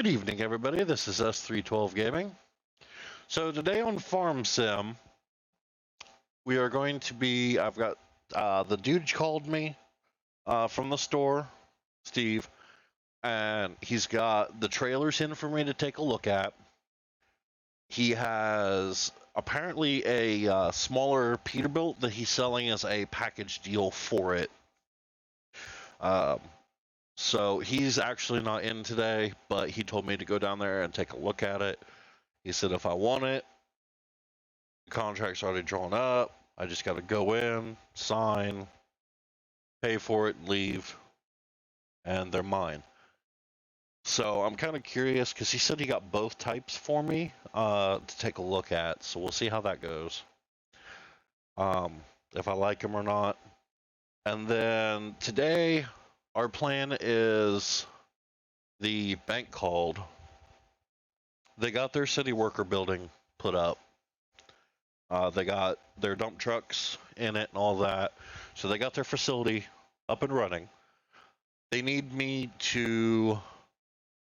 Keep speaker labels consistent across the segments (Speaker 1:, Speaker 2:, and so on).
Speaker 1: Good evening, everybody. This is S312 Gaming. So today on Farm Sim, we are going to be. I've got the dude called me from the store, Steve, and he's got the trailers in for me to take a look at. He has apparently a smaller Peterbilt that he's selling as a package deal for it. So he's actually not in today, but he told me to go down there and take a look at it. He said if I want it, the contract's already drawn up. I just got to go in, sign, pay for it, leave, and they're mine. So I'm kind of curious because he said he got both types for me to take a look at. So we'll see how that goes. If I like them or not. And then today, our plan is the bank called. They got their city worker building put up. They got their dump trucks in it and all that. So they got their facility up and running. They need me to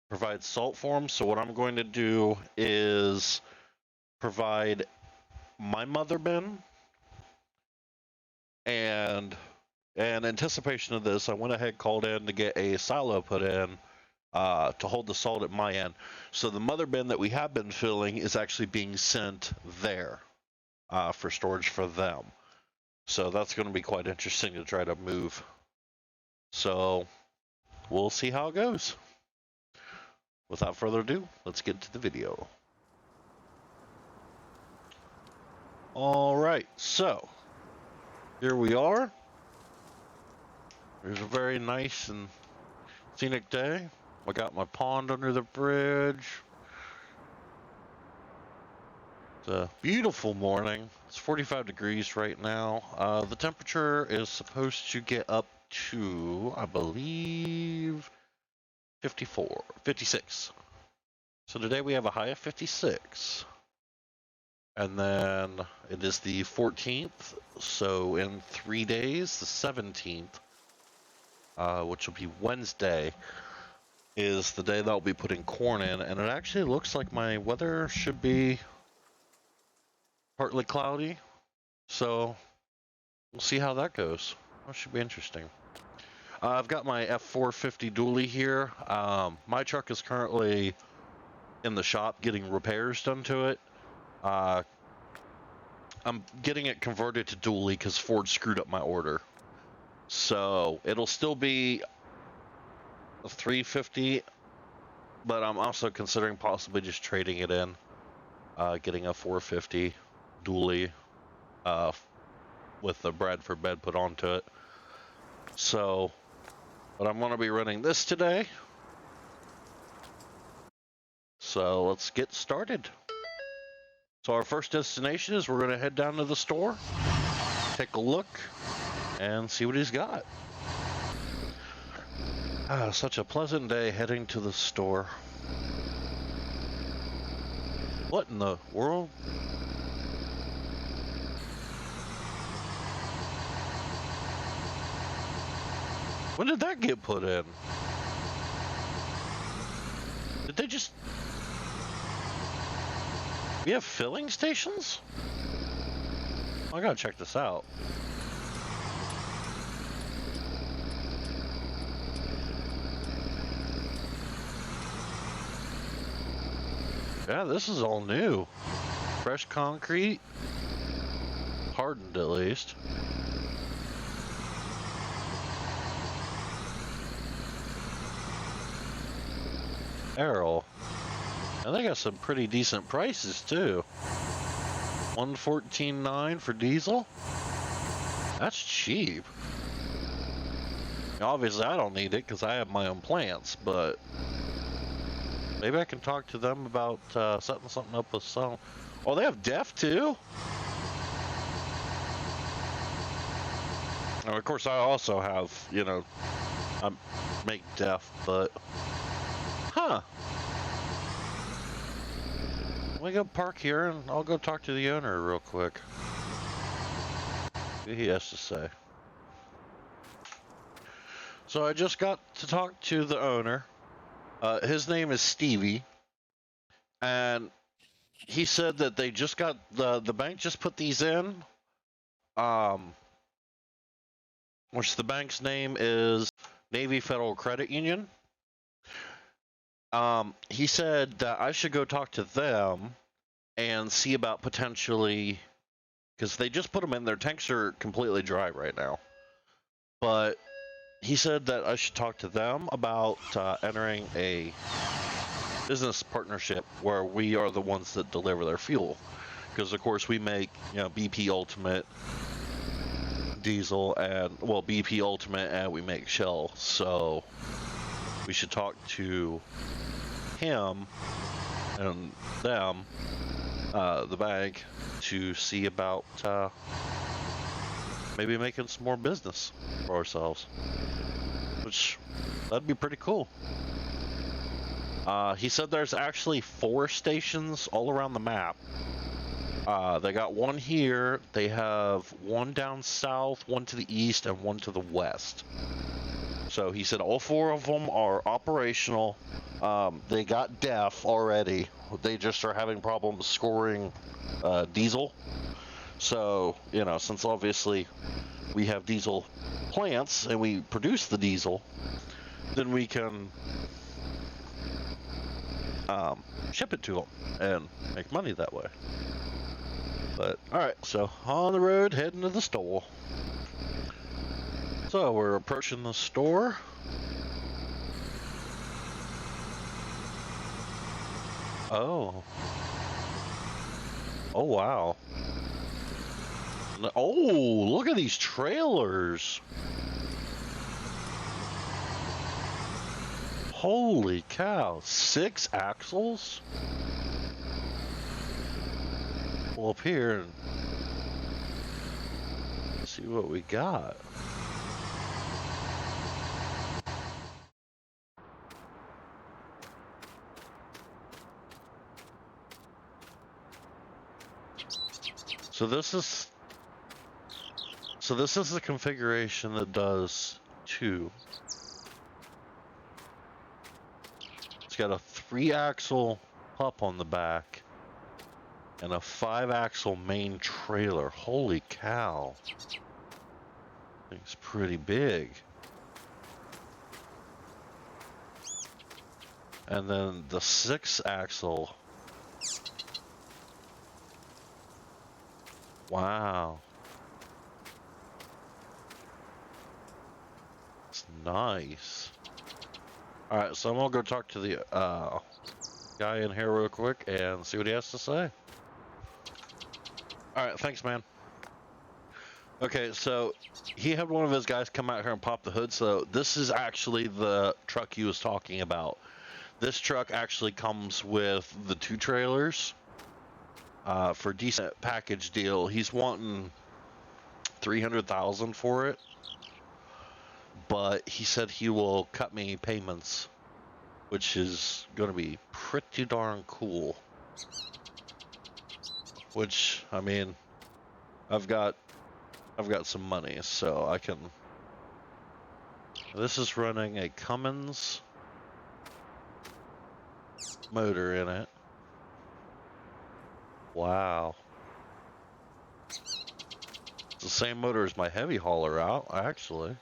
Speaker 1: provide salt for them. So what I'm going to do is provide my mother bin. And in anticipation of this, I went ahead and called in to get a silo put in to hold the salt at my end. So the mother bin that we have been filling is actually being sent there for storage for them. So that's going to be quite interesting to try to move. So we'll see how it goes. Without further ado, let's get to the video. All right, so here we are. There's a very nice and scenic day. I got my pond under the bridge. It's a beautiful morning. It's 45 degrees right now. The temperature is supposed to get up to, I believe, 56. So today we have a high of 56. And then it is the 14th. So in 3 days, the 17th, which will be Wednesday, is the day that I'll be putting corn in. And it actually looks like my weather should be partly cloudy. So we'll see how that goes. That should be interesting. I've got my F450 dually here. My truck is currently in the shop getting repairs done to it. I'm getting it converted to dually because Ford screwed up my order. So it'll still be a 350, but I'm also considering possibly just trading it in, getting a 450 dually with the Bradford bed put onto it. So, but I'm going to be running this today. So let's get started. So our first destination is we're going to head down to the store, take a look, and see what he's got. Such a pleasant day heading to the store. What in the world? When did that get put in? Did they just... We have filling stations? I gotta check this out. Yeah, this is all new. Fresh concrete. Hardened at least. Errol. And they got some pretty decent prices too. $114.9 for diesel. That's cheap. Obviously, I don't need it because I have my own plants, but maybe I can talk to them about setting something up with some. Oh, they have DEF too? And of course, I also have, you know, I make DEF, but huh. Let me go park here and I'll go talk to the owner real quick. See what he has to say. So I just got to talk to the owner. His name is Stevie, and he said that they just got the bank just put these in. Um, which the bank's name is Navy Federal Credit Union. He said that I should go talk to them and see about potentially, because they just put them in. Their tanks are completely dry right now. But he said that I should talk to them about entering a business partnership where we are the ones that deliver their fuel. Because of course we make, BP Ultimate diesel and BP Ultimate, and we make Shell. So we should talk to him and them, the bank, to see about maybe making some more business for ourselves, which that'd be pretty cool. He said there's actually 4 stations all around the map. They got one here, they have one down south, one to the east, and one to the west. So he said all 4 of them are operational. They got DEF already. They just are having problems scoring diesel. So, since obviously we have diesel plants and we produce the diesel, then we can ship it to them and make money that way. But, alright, so on the road, heading to the store. So we're approaching the store. Oh. Oh, wow. Oh, look at these trailers. Holy cow, 6 axles? Well, up here, let's see what we got. So this is the configuration that does 2. It's got a 3-axle pup on the back and a 5-axle main trailer. Holy cow. Thing's pretty big. And then the 6-axle. Wow. It's nice. Alright, so I'm gonna go talk to the guy in here real quick and see what he has to say. Alright, thanks, man. Okay, so he had one of his guys come out here and pop the hood. So this is actually the truck he was talking about. This truck actually comes with the 2 trailers. For a decent package deal, he's wanting $300,000 for it. But he said he will cut me payments, which is going to be pretty darn cool. Which, I mean, I've got some money, so I can. This is running a Cummins motor in it. Wow. It's the same motor as my heavy hauler out, actually.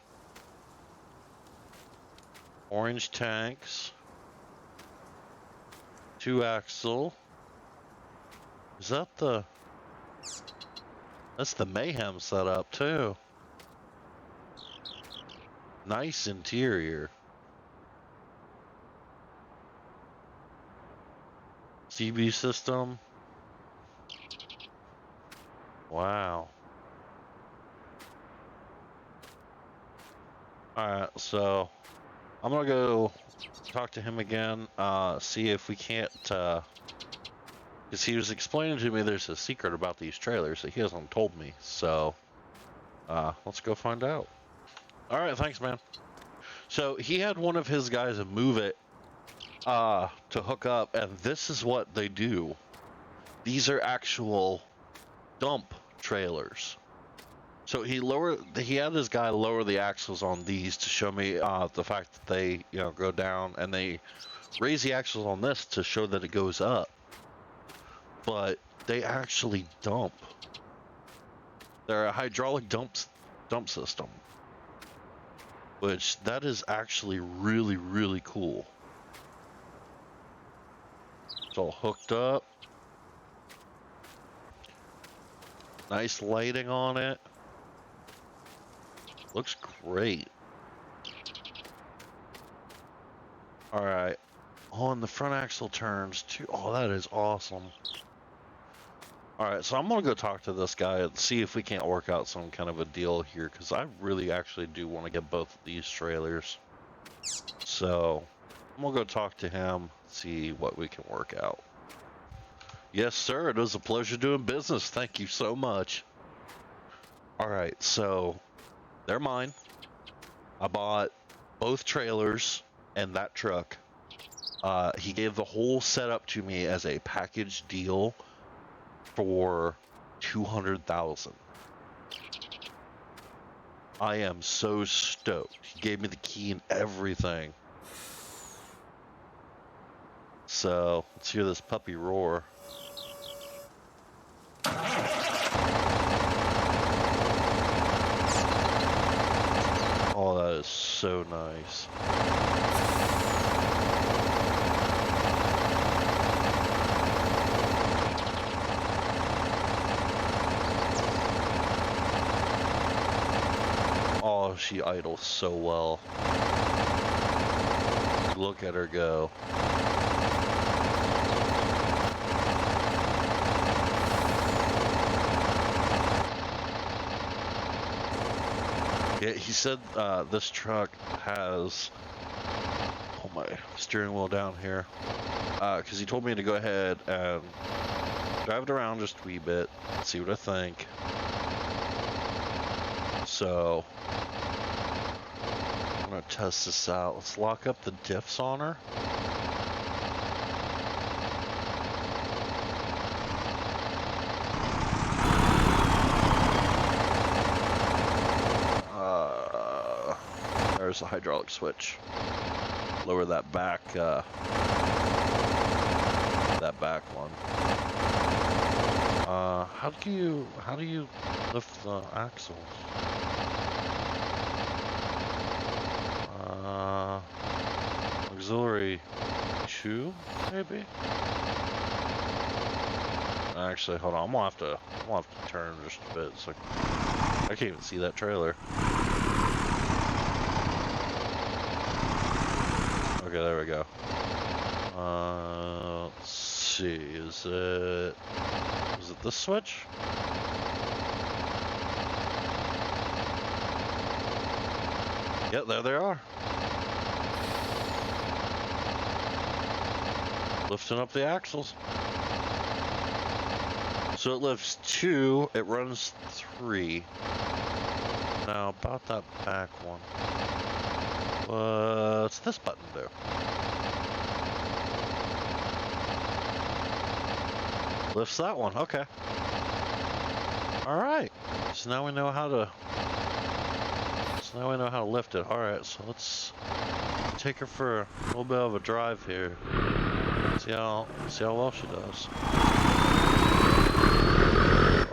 Speaker 1: Orange tanks. 2-axle. Is that the... That's the Mayhem setup, too. Nice interior. CB system. Wow. Alright, so I'm gonna go talk to him again, see if we can't, because he was explaining to me there's a secret about these trailers that he hasn't told me, so let's go find out. Alright, thanks, man. So he had one of his guys move it to hook up, and this is what they do. These are actual dump trailers. So he had this guy lower the axles on these to show me the fact that they go down, and they raise the axles on this to show that it goes up, but they actually dump. They're a hydraulic dump system, which that is actually really, really cool. It's all hooked up. Nice lighting on it. Looks great. All right. On the front axle turns too. Oh, that is awesome. All right, so I'm gonna go talk to this guy and see if we can't work out some kind of a deal here, because I really actually do want to get both of these trailers. So I'm gonna go talk to him, see what we can work out. Yes, sir. It was a pleasure doing business. Thank you so much. All right, so they're mine. I bought both trailers and that truck. He gave the whole setup to me as a package deal for $200,000. I am so stoked. He gave me the key and everything. So let's hear this puppy roar. Oh, that is so nice. Oh, she idles so well. Look at her go. Yeah, he said this truck has, hold my steering wheel down here, because he told me to go ahead and drive it around just a wee bit, see what I think. So I'm gonna test this out. Let's lock up the diffs on her. There's a hydraulic switch. Lower that back one. How do you lift the axles? Auxiliary 2, maybe? Actually, hold on. I'm gonna have to turn just a bit. So I can't even see that trailer. Okay, there we go. Let's see. Is it this switch? Yep, there they are. Lifting up the axles. So it lifts 2, it runs 3. Now about that back one. What's this button do? Lifts that one, okay. Alright. So now we know how to lift it. Alright, so let's take her for a little bit of a drive here. See how well she does.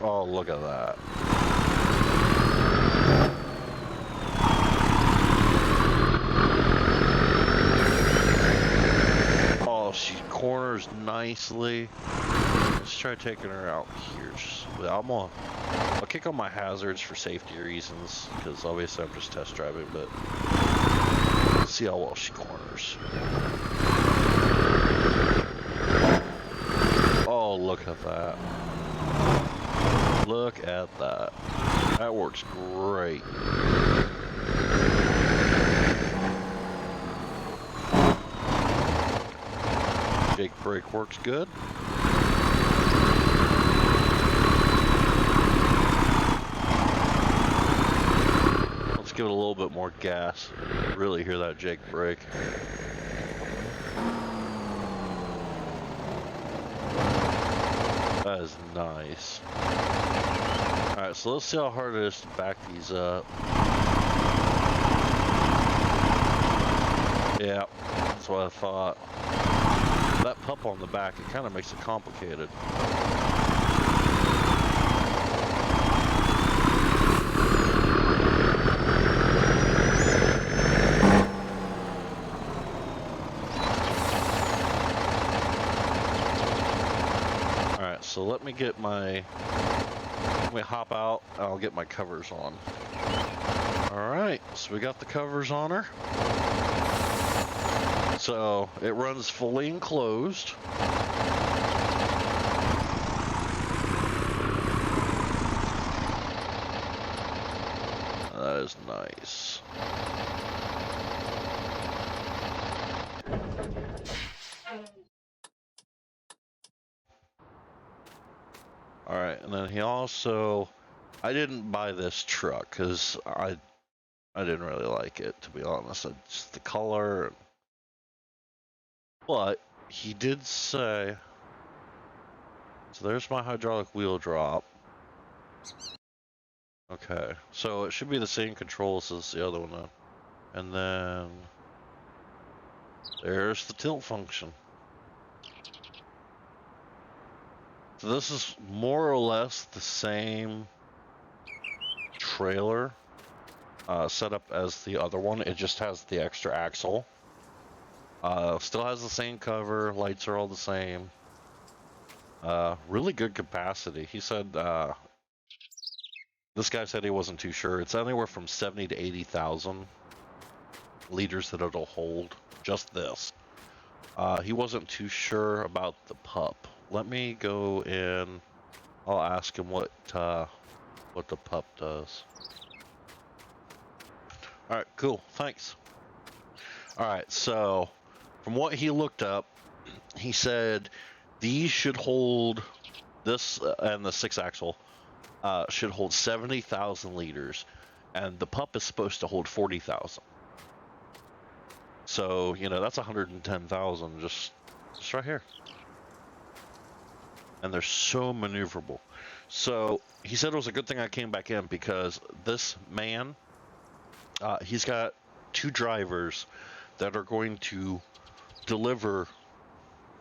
Speaker 1: Oh, look at that. Oh, she corners nicely. Let's try taking her out here. I'll kick on my hazards for safety reasons, because obviously I'm just test driving, but see how well she corners. Oh, look at that. Look at that. That works great. Jake brake works good. Let's give it a little bit more gas. Really hear that Jake brake. That is nice. Alright, so let's see how hard it is to back these up. Yeah, That's what I thought. That pup on the back, it kind of makes it complicated. Alright, so let me hop out, and I'll get my covers on. Alright, so we got the covers on her. So it runs fully enclosed. That is nice. Alright, and then he also, I didn't buy this truck because I didn't really like it, to be honest. Just the color. But he did say, so there's my hydraulic wheel drop. Okay, so it should be the same controls as the other one though. And then there's the tilt function. So this is more or less the same trailer setup as the other one. It just has the extra axle. Still has the same cover, lights are all the same. Really good capacity. He said, this guy said he wasn't too sure. It's anywhere from 70 to 80,000 liters that it'll hold, just this. He wasn't too sure about the pup. Let me go in, I'll ask him what the pup does. Alright, cool, thanks. Alright, so from what he looked up, he said these should hold, this and the 6-axle should hold 70,000 liters, and the pup is supposed to hold 40,000. So, you know, that's 110,000 just right here. And they're so maneuverable. So he said it was a good thing I came back in because this man, he's got 2 drivers that are going to deliver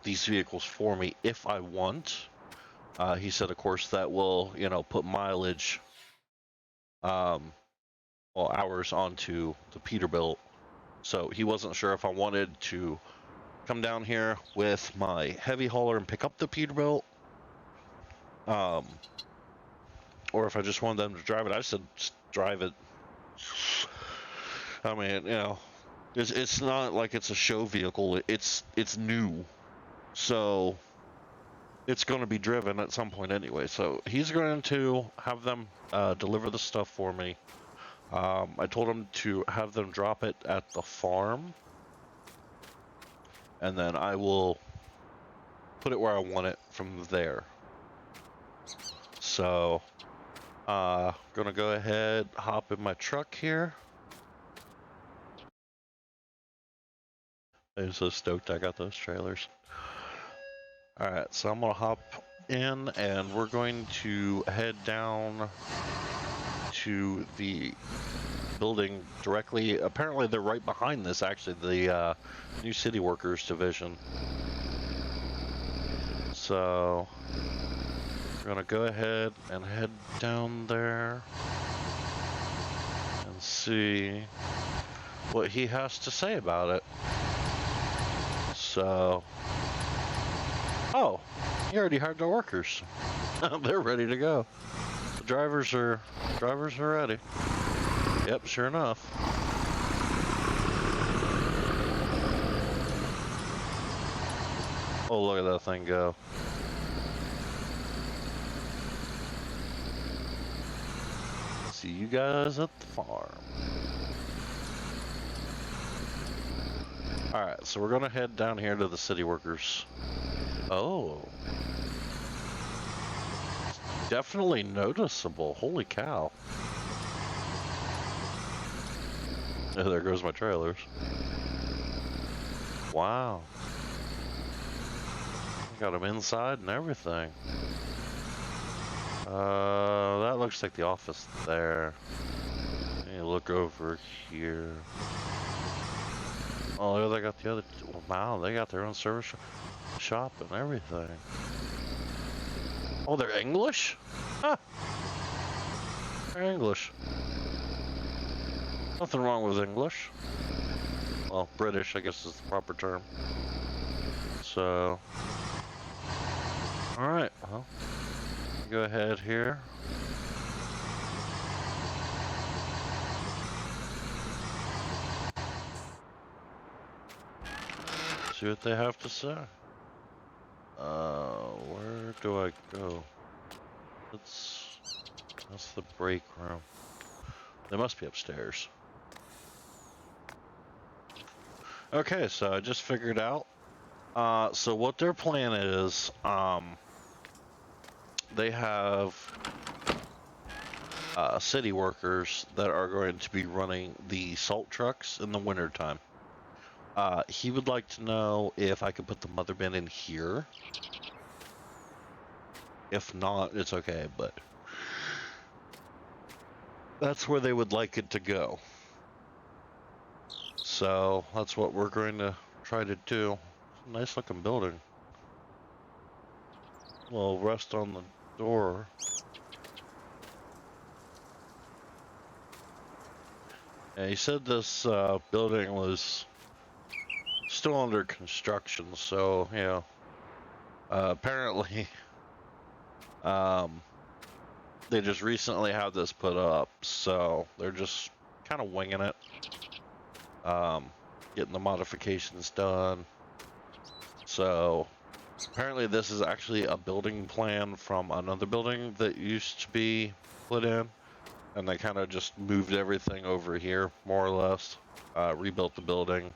Speaker 1: these vehicles for me if I want. He said, of course, that will, you know, put mileage, well, hours onto the Peterbilt. So he wasn't sure if I wanted to come down here with my heavy hauler and pick up the Peterbilt, or if I just wanted them to drive it. I said, just drive it. I mean, you know, it's not like it's a show vehicle. It's new, so it's going to be driven at some point anyway. So he's going to have them deliver the stuff for me. I told him to have them drop it at the farm, and then I will put it where I want it from there. So, gonna go ahead, hop in my truck here. I'm so stoked I got those trailers. Alright, so I'm gonna hop in and we're going to head down to the building directly. Apparently they're right behind this, actually, the new city workers division. So we're gonna go ahead and head down there and see what he has to say about it. So, oh, he already hired the workers. They're ready to go. The drivers are ready. Yep, sure enough. Oh, look at that thing go. See you guys at the farm. Alright, so we're gonna head down here to the city workers. Oh. Definitely noticeable. Holy cow. Oh, there goes my trailers. Wow. Got them inside and everything. That looks like the office there. Let me look over here. Oh, they got the other. Wow, they got their own service shop and everything. Oh, they're English? Huh. They're English. Nothing wrong with English. Well, British, I guess is the proper term. So, all right. Well, go ahead here. See what they have to say. Where do I go? That's the break room. They must be upstairs. Okay, so I just figured out. So what their plan is, they have city workers that are going to be running the salt trucks in the wintertime. He would like to know if I could put the mother bin in here. If not, it's okay, but that's where they would like it to go. So that's what we're going to try to do. Nice looking building. A little rust on the door. Yeah, he said this building was still under construction, so, you know, apparently, they just recently had this put up, so they're just kind of winging it, getting the modifications done. So, apparently this is actually a building plan from another building that used to be put in, and they kind of just moved everything over here, more or less, rebuilt the building.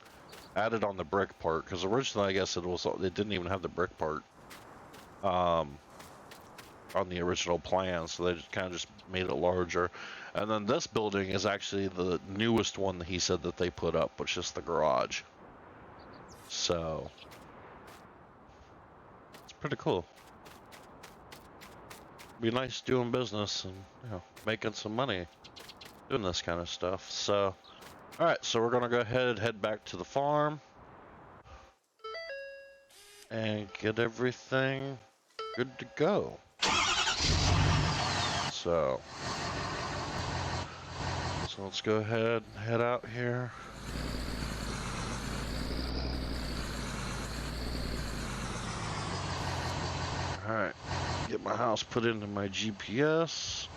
Speaker 1: Added on the brick part, because originally I guess it didn't even have the brick part on the original plan, so they just kind of just made it larger. And then this building is actually the newest one that he said that they put up, which is the garage. So it's pretty cool. Be nice doing business and, you know, making some money doing this kind of stuff. So alright, so we're gonna go ahead and head back to the farm and get everything good to go. So let's go ahead and head out here. Alright, get my house put into my GPS.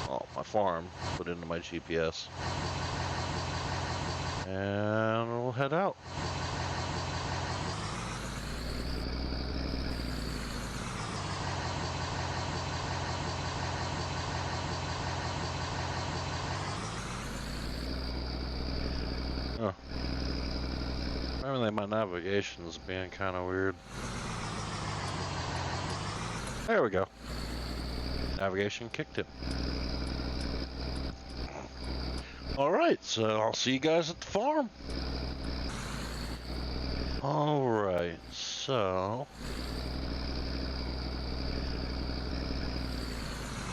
Speaker 1: Oh, my farm put into my GPS. And we'll head out. Oh. Apparently my navigation's being kind of weird. There we go. Navigation kicked it. Alright, so I'll see you guys at the farm. Alright, so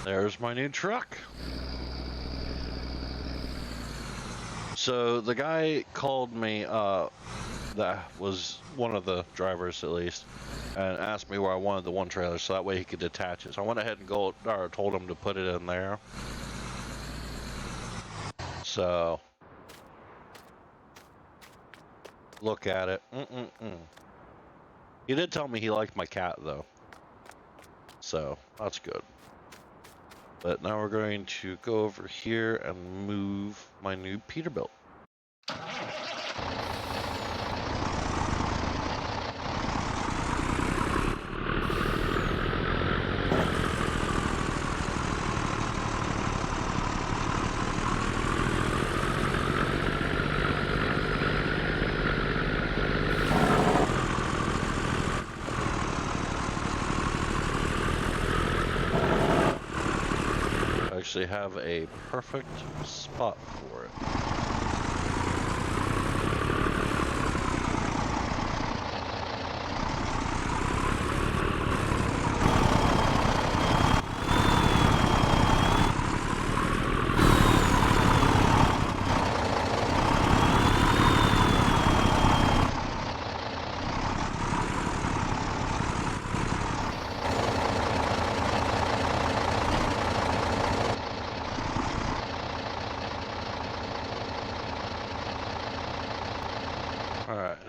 Speaker 1: there's my new truck. So the guy called me, that was one of the drivers at least, and asked me where I wanted the one trailer so that way he could detach it. So I went ahead and told him to put it in there. So look at it. He did tell me he liked my cat though, so that's good. But now we're going to go over here and move my new Peterbilt. Actually have a perfect spot for it.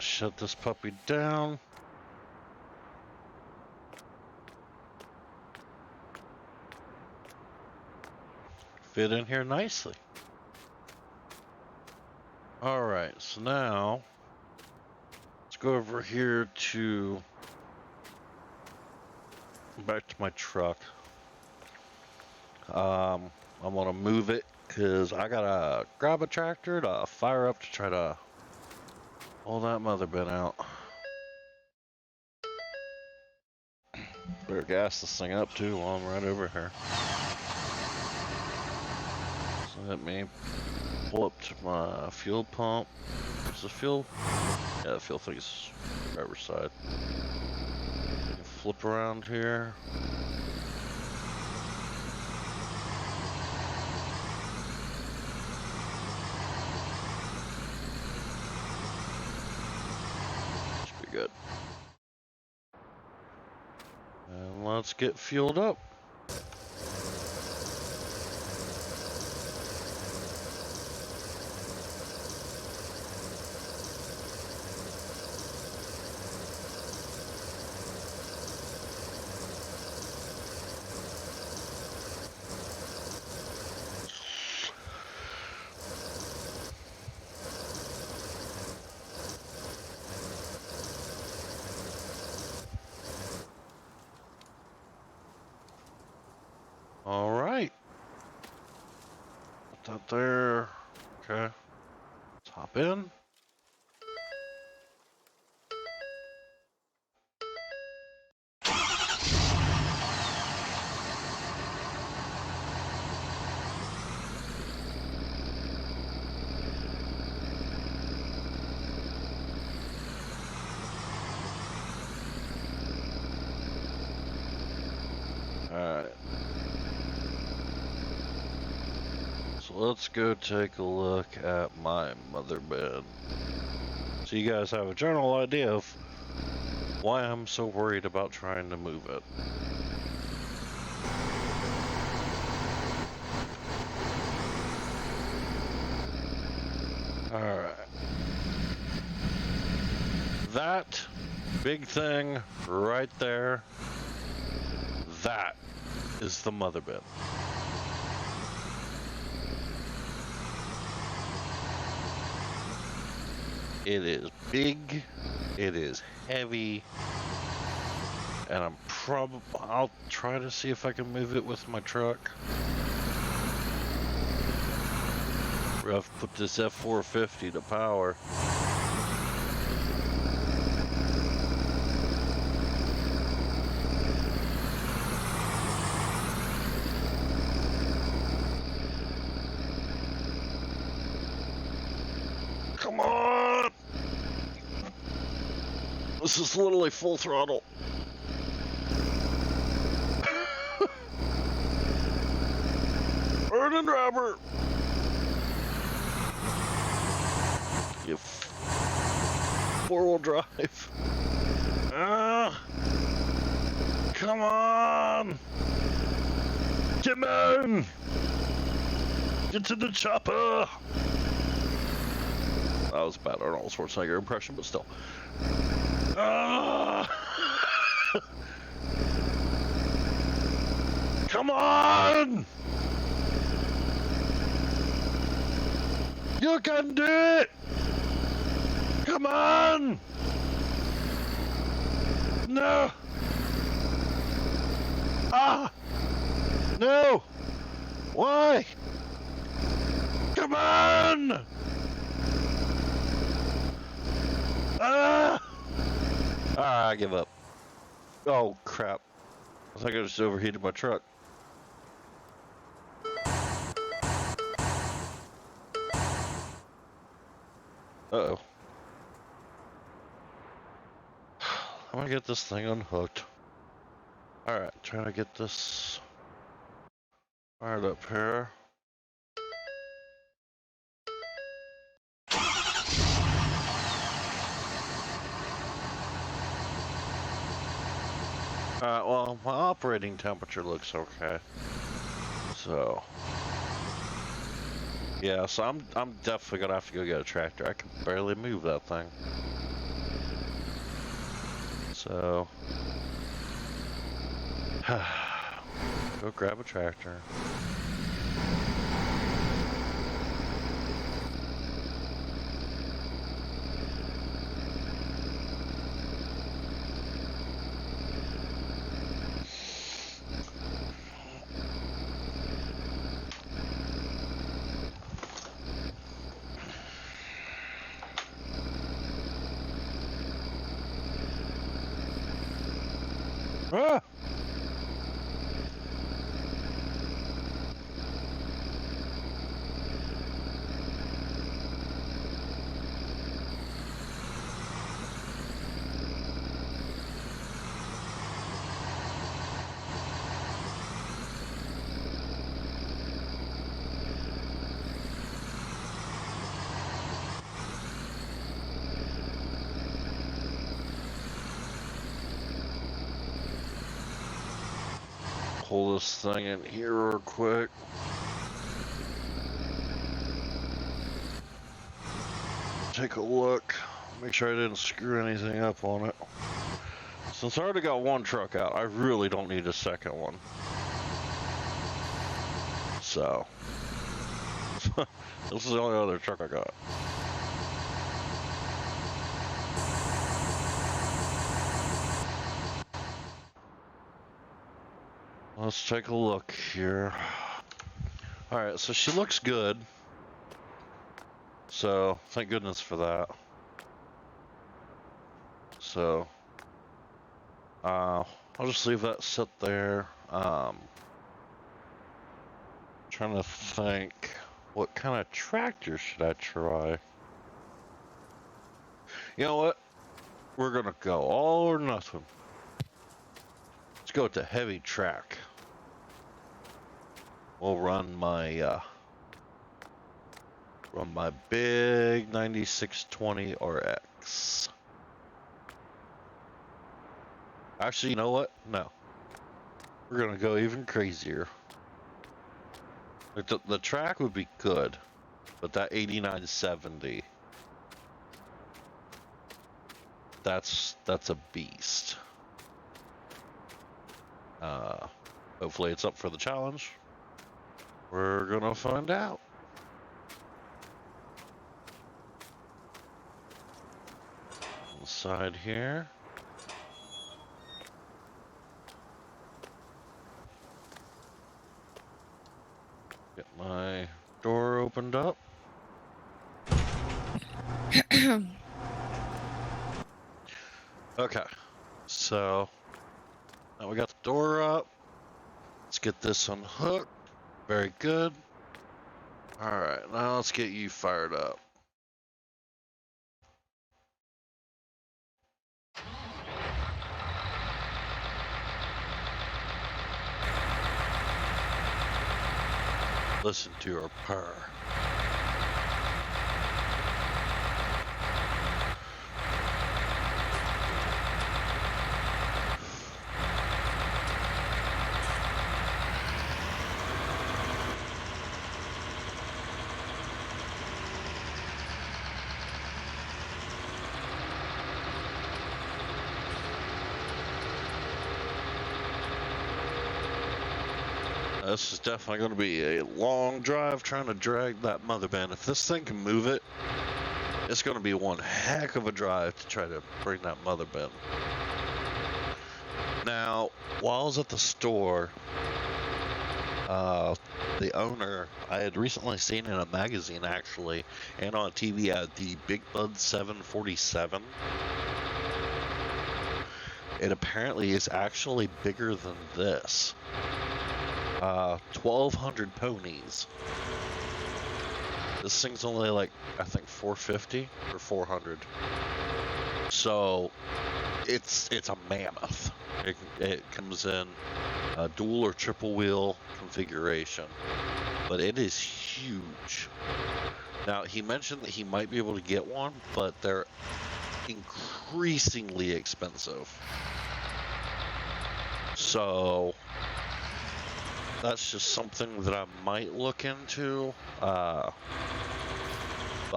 Speaker 1: shut this puppy down. Fit in here nicely. Alright, so now let's go over here to back to my truck. I'm gonna move it because I gotta grab a tractor to fire up to try to pull that mother bin out. Better gas this thing up too while I'm right over here. So let me pull up to my fuel pump. Is the fuel? Yeah, the fuel thing's driver's side. Flip around here. Should be good. And let's get fueled up. All right. Put that there. Okay. Let's hop in. Alright. So let's go take a look at my mother bin. So you guys have a general idea of why I'm so worried about trying to move it. Alright. That big thing right there, that is the mother bin. It is big, it is heavy, and I'll try to see if I can move it with my truck. I've put this F450 to power. Come on! This is literally full throttle. Burn and rubber! You four-wheel drive. Come on! Come on! Get to the chopper! That was a bad Arnold Schwarzenegger impression, but still. Come on! You can do it! Come on! No! No! Why? Come on! I give up. Oh crap. I think I just overheated my truck. Uh-oh. I'm gonna get this thing unhooked. Alright, trying to get this fired up here. Alright, well, my operating temperature looks okay. So... yeah, so I'm definitely gonna have to go get a tractor. I can barely move that thing. So, go grab a tractor. Ah! Pull this thing in here real quick. Take a look. Make sure I didn't screw anything up on it. Since I already got one truck out, I really don't need a second one. So, this is the only other truck I got. Let's take a look here. Alright, so she looks good. So, thank goodness for that. So, I'll just leave that sit there. Trying to think, what kind of tractor should I try? You know what? We're gonna go all or nothing. Let's go with the heavy track. We'll run my big 9620 RX. Actually, you know what? No. We're gonna go even crazier. The track would be good, but that 8970, that's a beast. Hopefully it's up for the challenge. We're gonna find out. On the side here. Get my door opened up. Okay, so now we got the door up. Let's get this unhooked. Very good. Alright, now let's get you fired up. Listen to her purr. This is definitely going to be a long drive trying to drag that mother bin. If this thing can move it, it's going to be one heck of a drive to try to bring that mother bin. Now, while I was at the store, the owner, I had recently seen in a magazine actually, and on TV at the Big Bud 747. It apparently is actually bigger than this. 1,200 ponies. This thing's only like, I think 450 or 400. So it's a mammoth. It comes in a dual or triple wheel configuration, but it is huge. Now he mentioned that he might be able to get one, but they're increasingly expensive. So that's just something that I might look into, but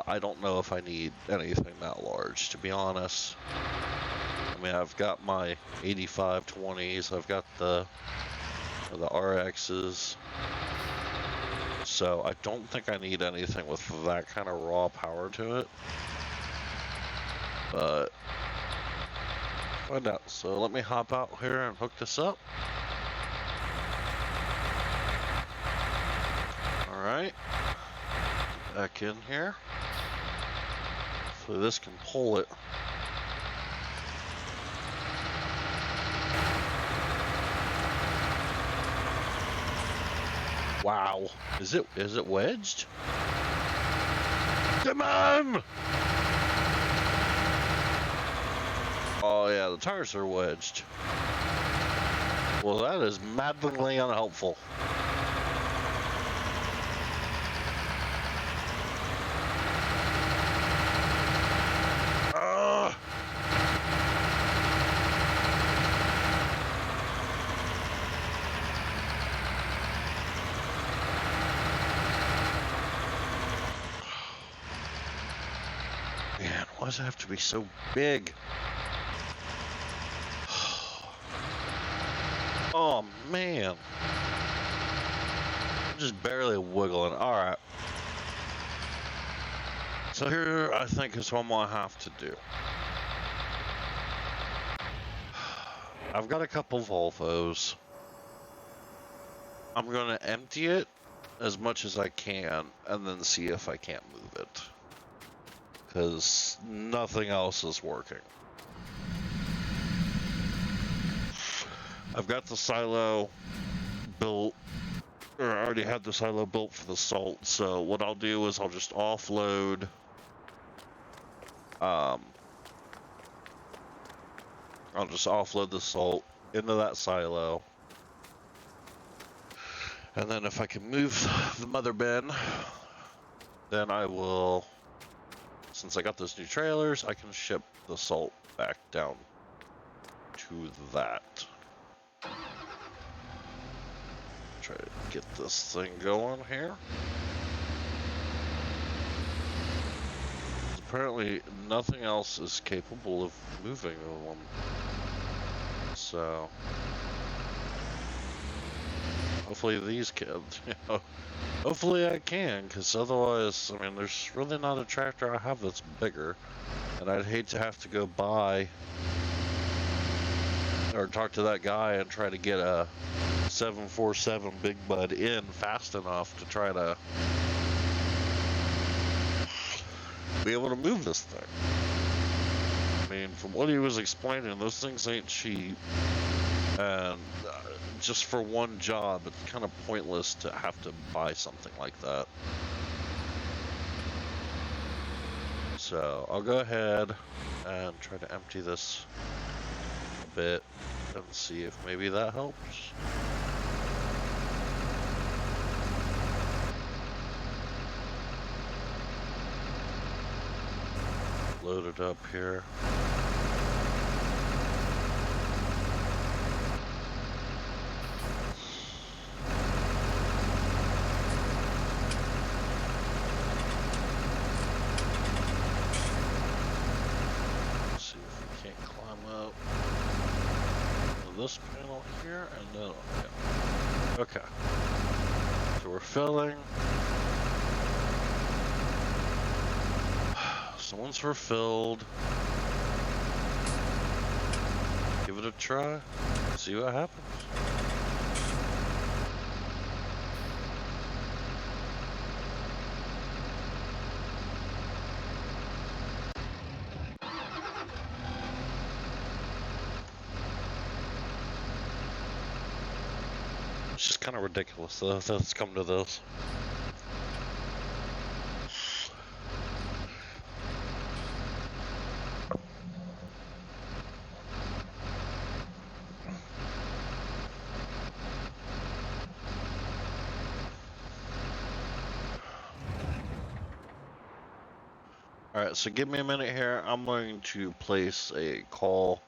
Speaker 1: I don't know if I need anything that large, to be honest. I mean, I've got my 8520s, I've got the RXs, so I don't think I need anything with that kind of raw power to it, but find out. So let me hop out here and hook this up. Alright, back in here, so this can pull it. Wow, is it wedged? Come on! Oh yeah, the tires are wedged. Well, that is maddeningly unhelpful. Man, why does it have to be so big? Oh man. I'm just barely wiggling. Alright. So here I think is what I'm gonna have to do. I've got a couple Volvos. I'm gonna empty it as much as I can and then see if I can't move it. Because nothing else is working. I've got the silo built, or I already had the silo built for the salt, so what I'll do is I'll just offload I'll just offload the salt into that silo. And then if I can move the mother bin, then I will, since I got those new trailers, I can ship the salt back down to that. Try to get this thing going here. Apparently nothing else is capable of moving them. So hopefully these can, hopefully I can, because otherwise, I mean, there's really not a tractor I have that's bigger, and I'd hate to have to go buy or talk to that guy and try to get a 747 Big Bud in fast enough to try to be able to move this thing. I mean, from what he was explaining, those things ain't cheap, and just for one job, it's kind of pointless to have to buy something like that. So I'll go ahead and try to empty this a bit and see if maybe that helps. Load it up here. This panel here, and then, okay. So we're filling. So once we're filled, give it a try, see what happens. It's just kind of ridiculous though, that it's come to this. Alright, so give me a minute here. I'm going to place a call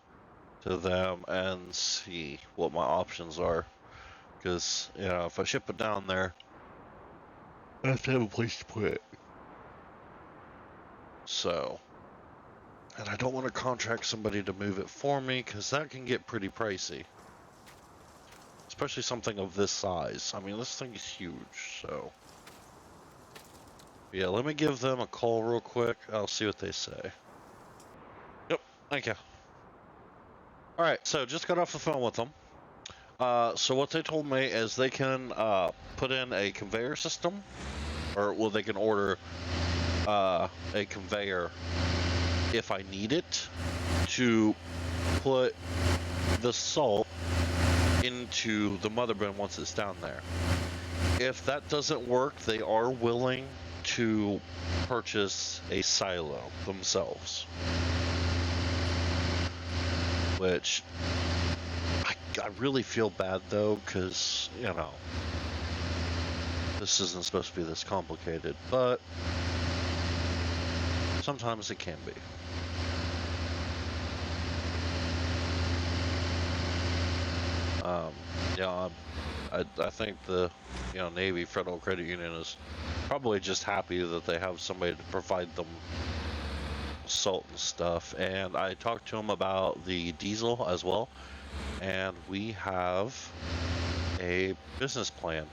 Speaker 1: to them and see what my options are. Because, you know, if I ship it down there, I have to have a place to put it. So, And I don't want to contract somebody to move it for me, because that can get pretty pricey. Especially something of this size. I mean, this thing is huge, so... Yeah, let me give them a call real quick. I'll see what they say. Yep, thank you. Alright, so just got off the phone with them. So what they told me is they can put in a conveyor system, or well, they can order a conveyor if I need it to put the salt into the mother bin once it's down there. If that doesn't work, they are willing to purchase a silo themselves, which I really feel bad though, because, you know, this isn't supposed to be this complicated, but sometimes it can be. Yeah, I think the, Navy Federal Credit Union is probably just happy that they have somebody to provide them salt and stuff. And I talked to them about the diesel as well, and we have a business plan.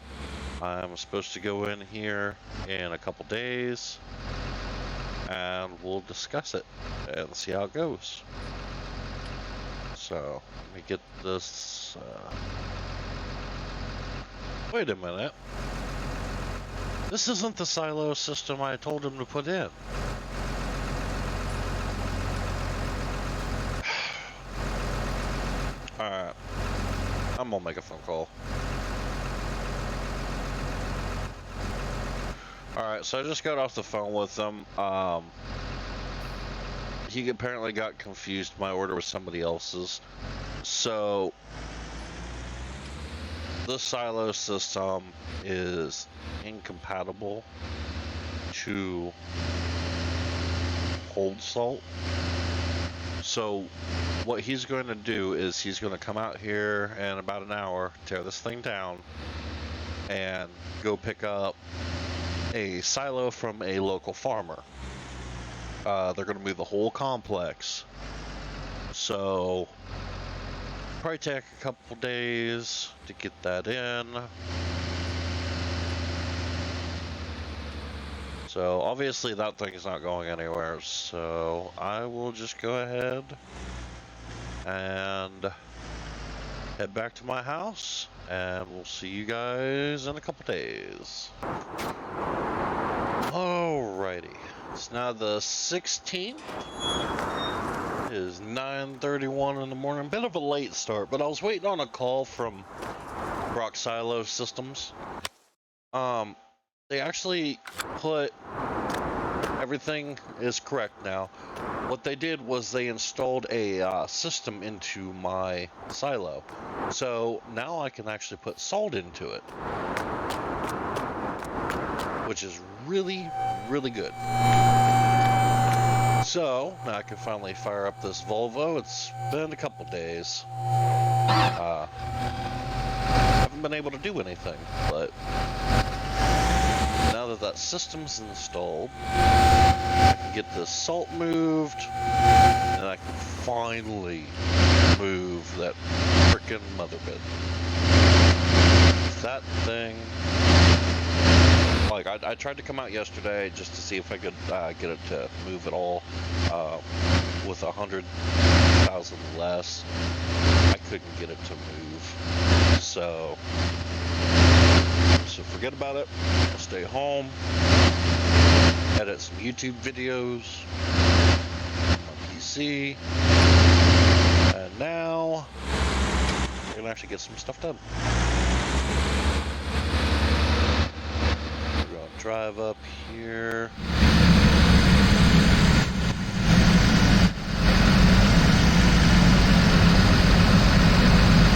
Speaker 1: I'm supposed to go in here in a couple days, and we'll discuss it and see how it goes. So, let me get this. Wait a minute. This isn't the silo system I told him to put in. Alright. I'm gonna make a phone call. Alright, so I just got off the phone with them. He apparently got confused. My order was somebody else's. So, the silo system is incompatible to hold salt. So what he's going to do is he's going to come out here in about an hour, tear this thing down, and go pick up a silo from a local farmer. They're going to move the whole complex. So probably take a couple days to get that in. So obviously that thing is not going anywhere, so I will just go ahead and head back to my house, and we'll see you guys in a couple days. Alrighty, it's now the 16th. It is 9:31 in the morning. Bit of a late start, but I was waiting on a call from Rock Silo Systems. They actually put everything is correct now. What they did was they installed a system into my silo, so now I can actually put salt into it, which is really, really good. So now I can finally fire up this Volvo. It's been a couple days. Haven't been able to do anything, but now that that system's installed, I can get this salt moved, and I can finally move that frickin' mother bin. That thing, like, I tried to come out yesterday just to see if I could get it to move at all with 100,000 less. I couldn't get it to move, so forget about it. I'll stay home, edit some YouTube videos on my PC, and now we're gonna actually get some stuff done. We're gonna drive up here.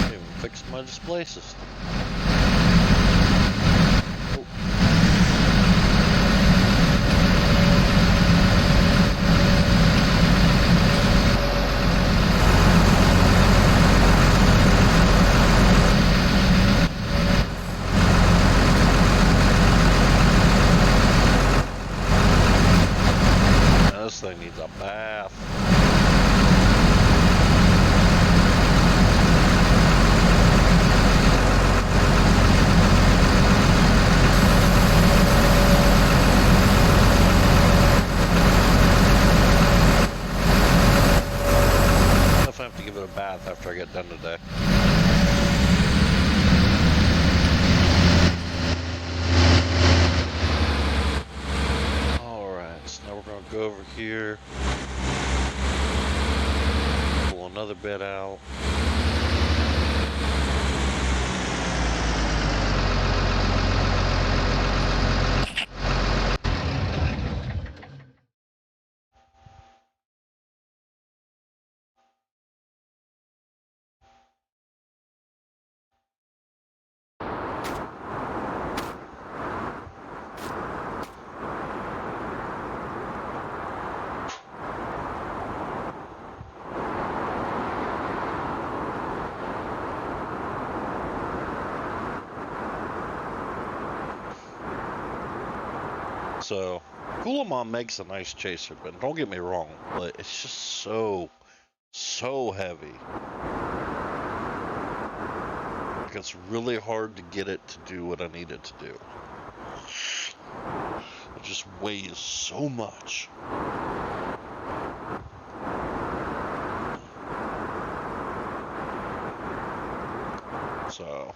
Speaker 1: Even fix my display system. This thing needs a bath. over here. Pull another bed out. So, Coolamon makes a nice chaser, but don't get me wrong, but it's just so heavy. Like, it's really hard to get it to do what I need it to do. It just weighs so much. So...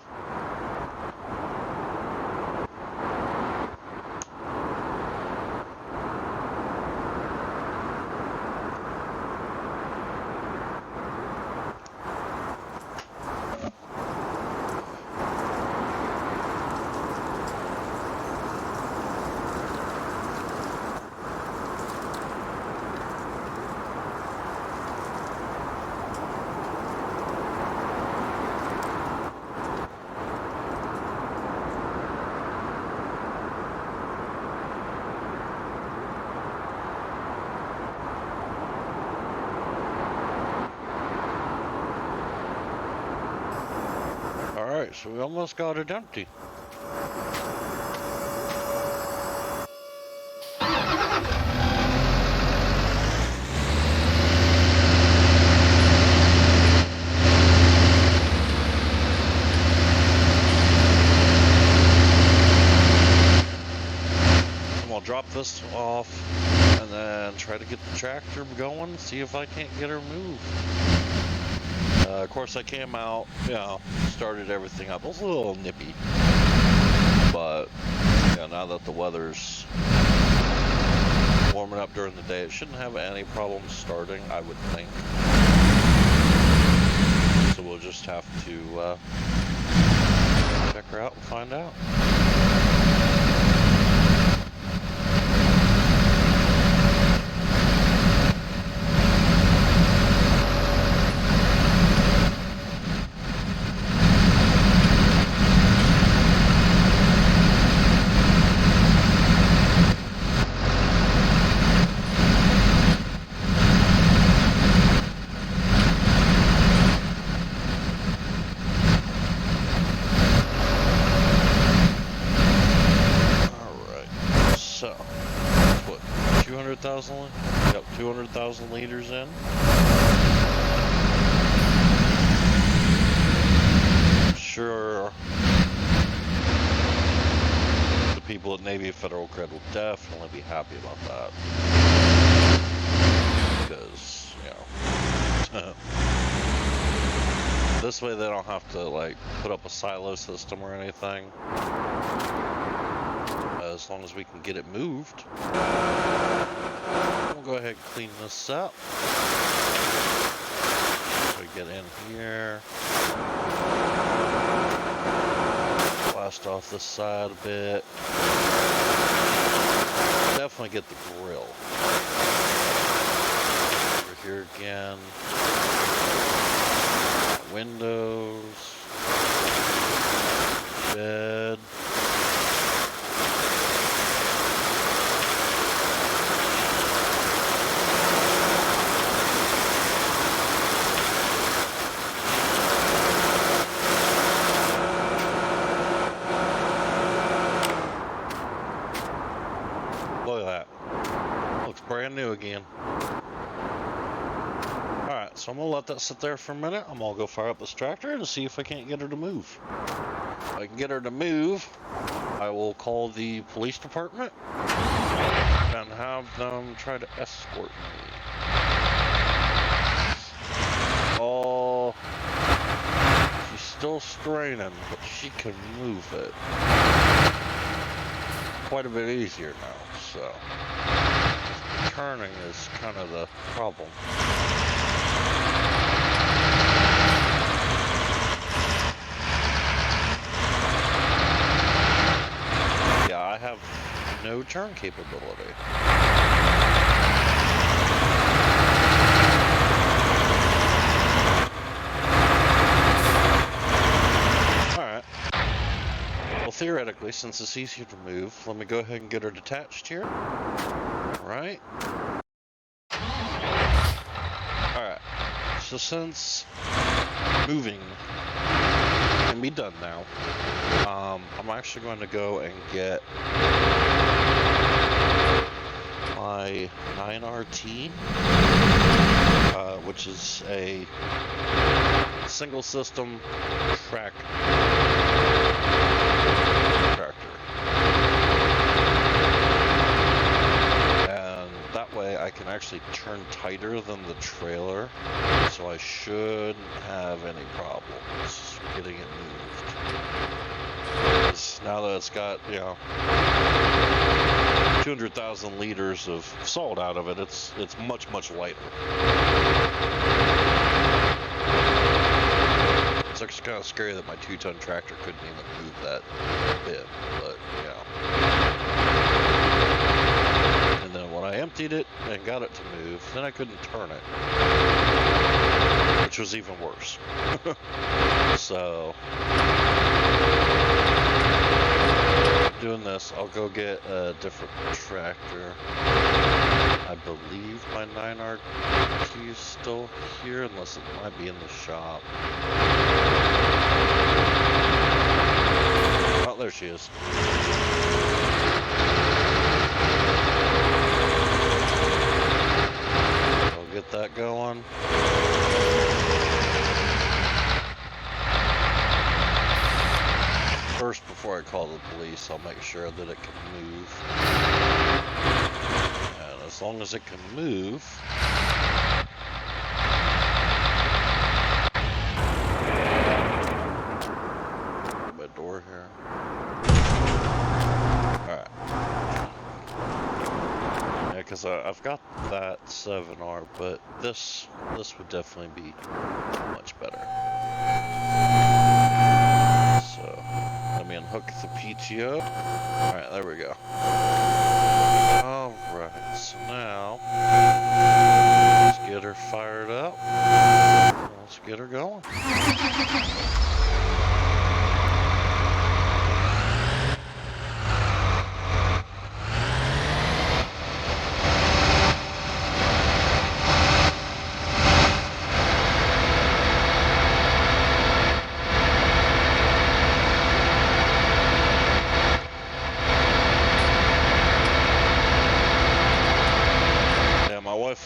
Speaker 1: Alright, so we almost got it empty. I'm gonna drop this off and then try to get the tractor going, see if I can't get her moved. Of course, I came out, you know, started everything up. It was a little nippy, but yeah, now that the weather's warming up during the day, it shouldn't have any problems starting, I would think. So we'll just have to check her out and find out. Got 200,000 liters in. I'm sure the people at Navy Federal Credit will definitely be happy about that. Because, you know, this way they don't have to, like, put up a silo system or anything. As long as we can get it moved. We'll go ahead and clean this up. So we get in here. Blast off this side a bit. Definitely get the grill. Over here again. Windows. Bed. Brand new again. Alright, so I'm gonna let that sit there for a minute. I'm gonna go fire up this tractor and see if I can't get her to move. If I can get her to move, I will call the police department and have them try to escort me. Oh, she's still straining, but she can move it quite a bit easier now, so turning is kind of the problem. Yeah, I have no turn capability. Alright. Well, theoretically, since it's easier to move, let me go ahead and get her detached here. Right. Alright. So since moving can be done now, I'm actually going to go and get my 9RT, which is a single system tractor. And that way I can actually turn tighter than the trailer, so I shouldn't have any problems getting it moved. Now that it's got, 200,000 liters of salt out of it, it's much lighter. It's actually kind of scary that my 2-ton tractor couldn't even move that bit, but And then when I emptied it and got it to move, then I couldn't turn it, which was even worse. So doing this, I'll go get a different tractor. I believe my 9RT is still here, unless it might be in the shop. Oh, there she is. I'll get that going. First, before I call the police, I'll make sure that it can move. And as long as it can move, my door here. Alright. Yeah, because I've got that 7R, but this would definitely be much better. So let me unhook the PTO. Alright, there we go. Alright, so now let's get her fired up. Let's get her going.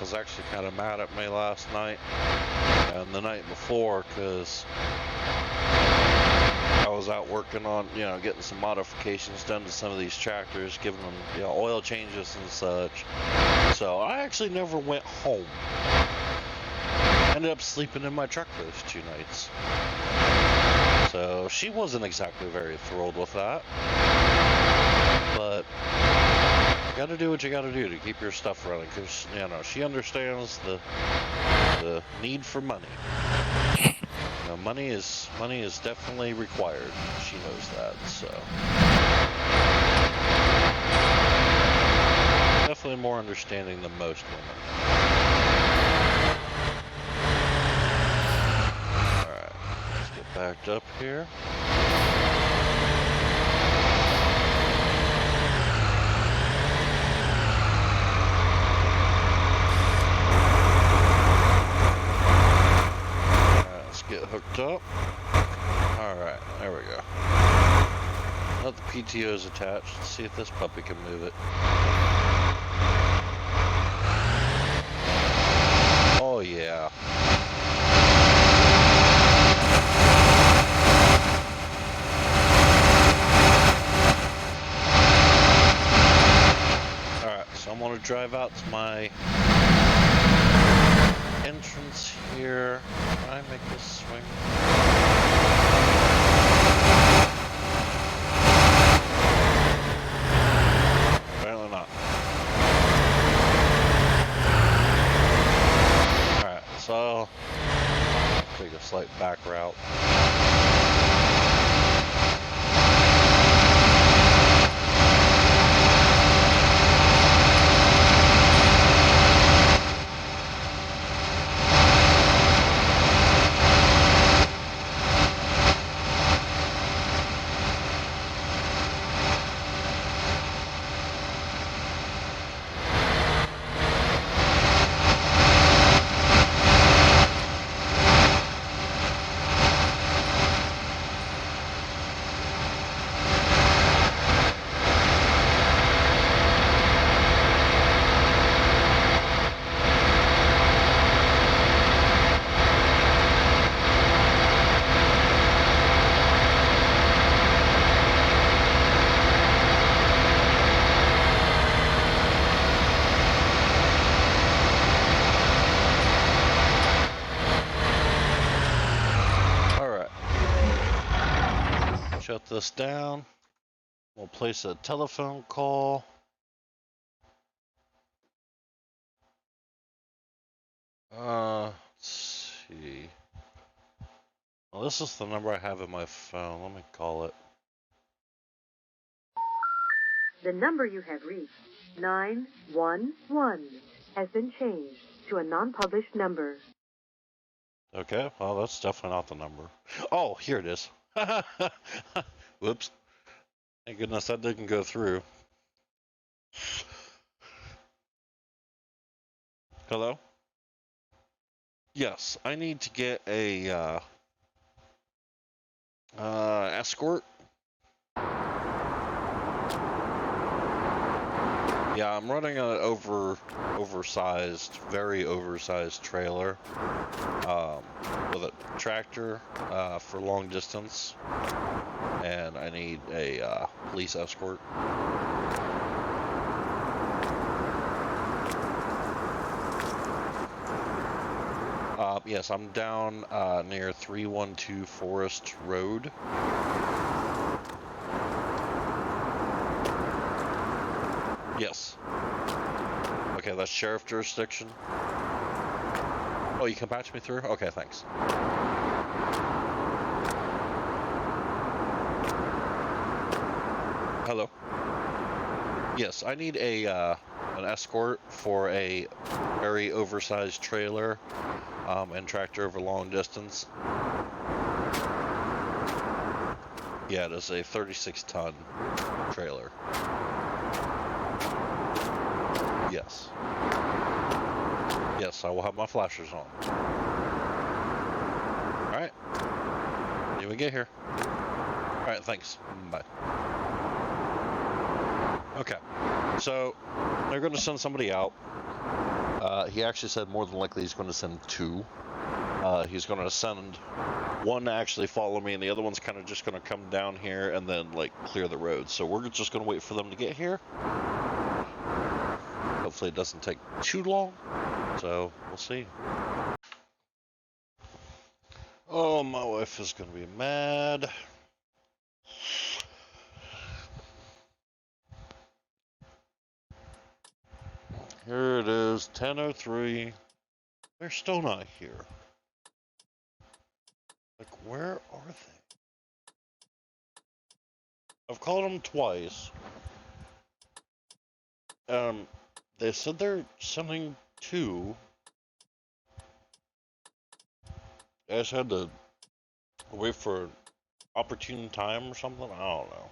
Speaker 1: Was actually kind of mad at me last night and the night before, because I was out working on, getting some modifications done to some of these tractors, giving them, oil changes and such. So I actually never went home. Ended up sleeping in my truck those 2 nights. So she wasn't exactly very thrilled with that. But you gotta do what you gotta do to keep your stuff running, because she understands the need for money. Money is definitely required. She knows that, so definitely more understanding than most women. All right, let's get backed up here. Get hooked up. Alright, there we go. Now the PTO is attached. Let's see if this puppy can move it. Oh yeah. Alright, so I'm going to drive out to my entrance here. Can I make this swing? Apparently not. shut this down. We'll place a telephone call. Let's see. Well, this is the number I have in my phone. Let me call it.
Speaker 2: The number you have reached, 911, has been changed to a non-published number.
Speaker 1: Okay, well, that's definitely not the number. Oh, here it is. Whoops. Thank goodness that didn't go through. Hello? Yes, I need to get a escort. Yeah, I'm running an oversized, very oversized trailer with a tractor for long distance, and I need a police escort. Yes, I'm down near 312 Forest Road. Yes. Okay, that's sheriff jurisdiction. Oh, you can patch me through? Okay, thanks. Hello. Yes, I need an escort for a very oversized trailer and tractor over long distance. Yeah, it is a 36-ton trailer. Yes. Yes, I will have my flashers on. Alright. When we get here. Alright, thanks. Bye. Okay. So, they're going to send somebody out. He actually said more than likely he's going to send two. He's going to send one to actually follow me, and the other one's kind of just going to come down here and then, like, clear the road. So we're just going to wait for them to get here. Hopefully it doesn't take too long. So, we'll see. Oh, my wife is going to be mad. Here it is, 10:03. They're still not here. Like, where are they? I've called them twice. They said they're sending two. I just had to wait for an opportune time or something. I don't know.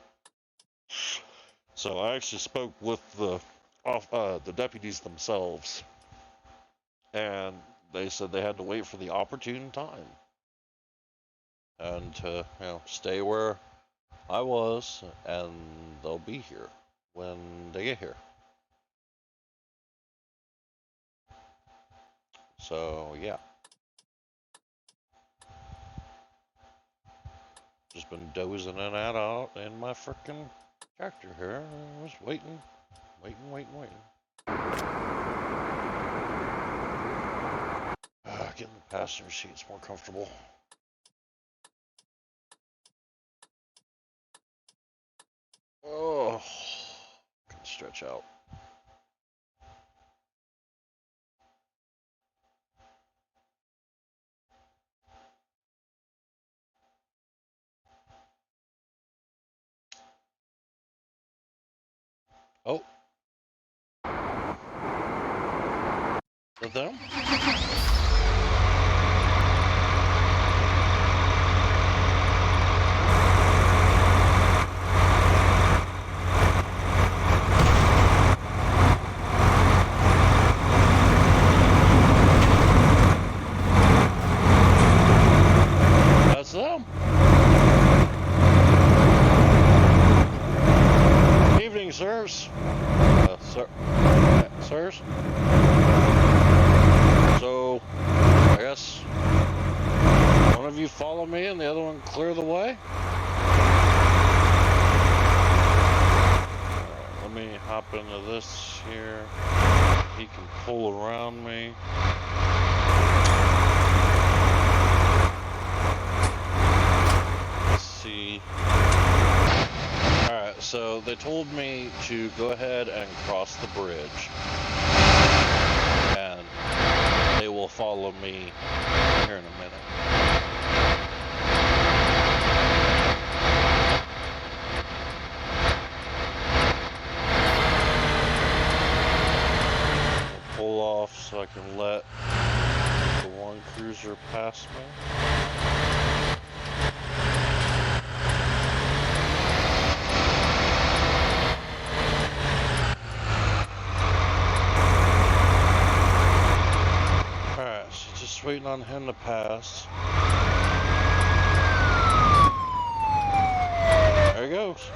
Speaker 1: So I actually spoke with the deputies themselves, and they said they had to wait for the opportune time and to, you know, stay where I was, and they'll be here when they get here. So yeah, just been dozing in and out in my frickin' tractor here. I was waiting. Getting the passenger seats more comfortable. Oh, can stretch out. Oh. Is that them? That's them. Evening, sirs. Sirs. So, I guess one of you follow me and the other one clear the way. Let me hop into this here. He can pull around me. Let's see. Alright, so they told me to go ahead and cross the bridge. And they will follow me here in a minute. I'll pull off so I can let the one cruiser pass me. Just waiting on him to pass. There he goes.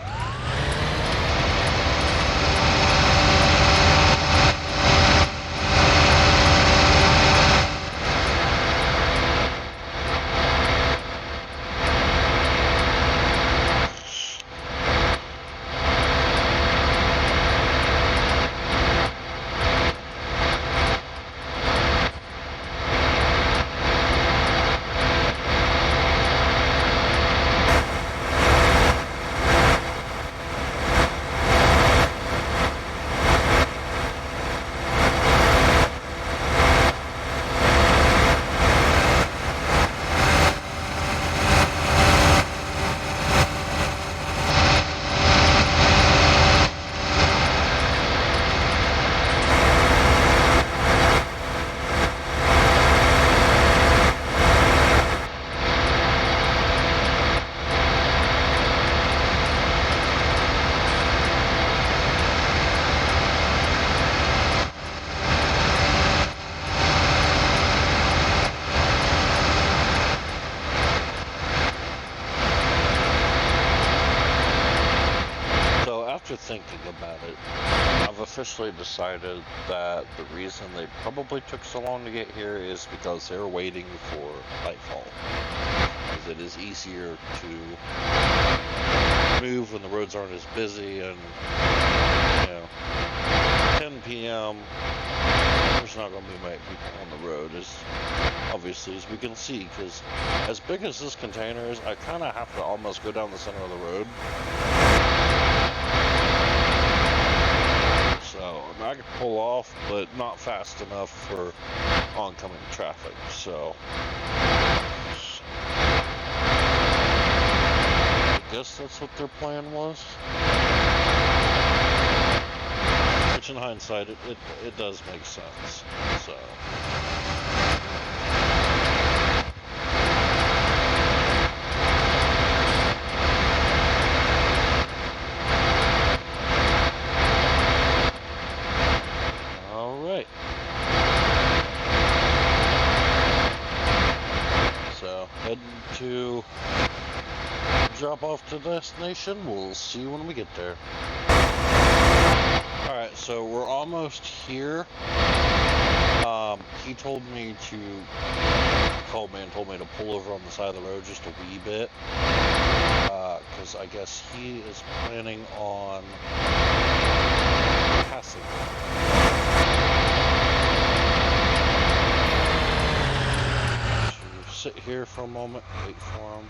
Speaker 1: After thinking about it, I've officially decided that the reason they probably took so long to get here is because they're waiting for nightfall. Because it is easier to move when the roads aren't as busy, and 10 p.m. there's not going to be many people on the road, as obviously as we can see, because as big as this container is, I kind of have to almost go down the center of the road. So, I could pull off, but not fast enough for oncoming traffic, so I guess that's what their plan was. Which in hindsight, it does make sense, so. Heading to drop off to the destination. We'll see you when we get there. Alright, so we're almost here. He told me to, called me and told me to pull over on the side of the road just a wee bit. Because I guess he is planning on passing. Sit here for a moment, wait for him.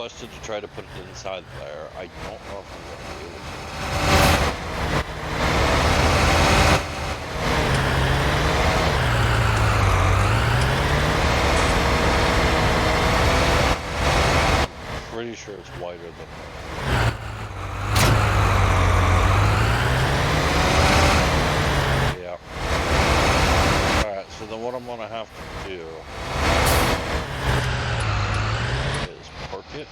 Speaker 1: requested to try to put it inside there. I don't know if I'm going to be able to. Pretty sure it's wider than that. Yeah. Alright, so then what I'm going to have to do is park it.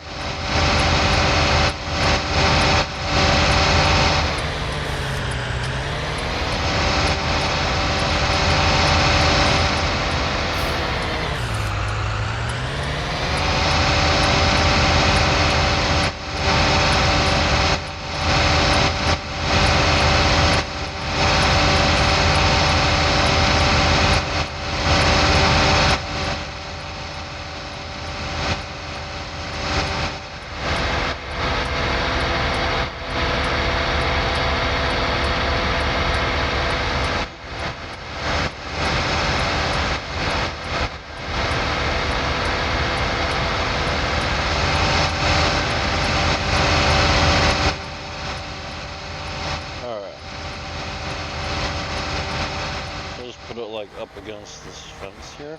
Speaker 1: Put it like up against this fence here.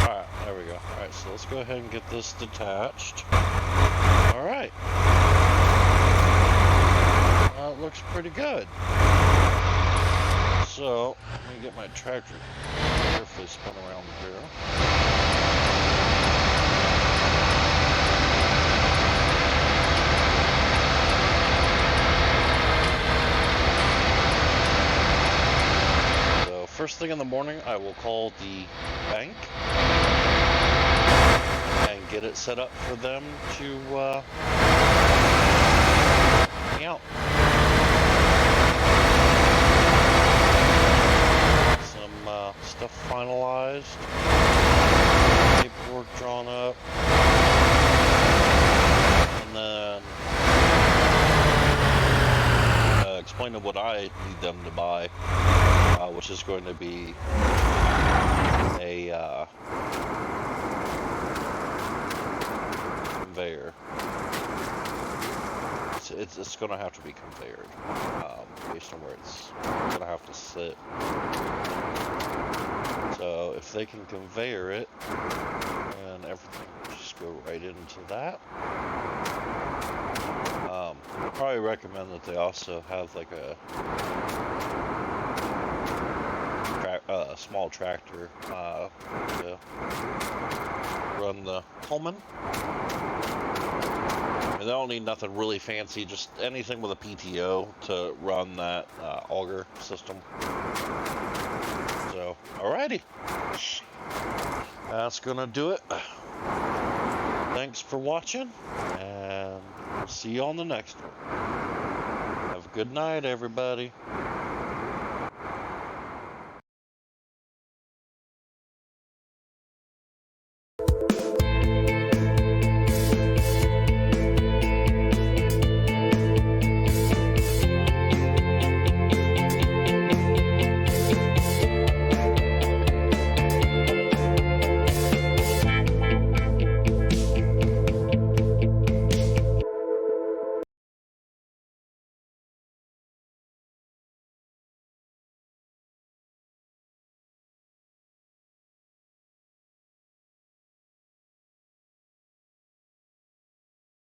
Speaker 1: Alright, there we go. Alright, so let's go ahead and get this detached. Alright. It looks pretty good. So, let me get my tractor carefully spun around here. So, first thing in the morning, I will call the bank and get it set up for them to hang out. Stuff finalized, paperwork drawn up, and then explain what I need them to buy, which is going to be a conveyor. It's going to have to be conveyored, based on where it's going to have to sit. So if they can conveyor it, and everything will just go right into that. I'd probably recommend that they also have like a small tractor to run the Coleman. And they don't need nothing really fancy, just anything with a PTO to run that auger system. So, alrighty. That's gonna do it. Thanks for watching, and we'll see you on the next one. Have a good night, everybody.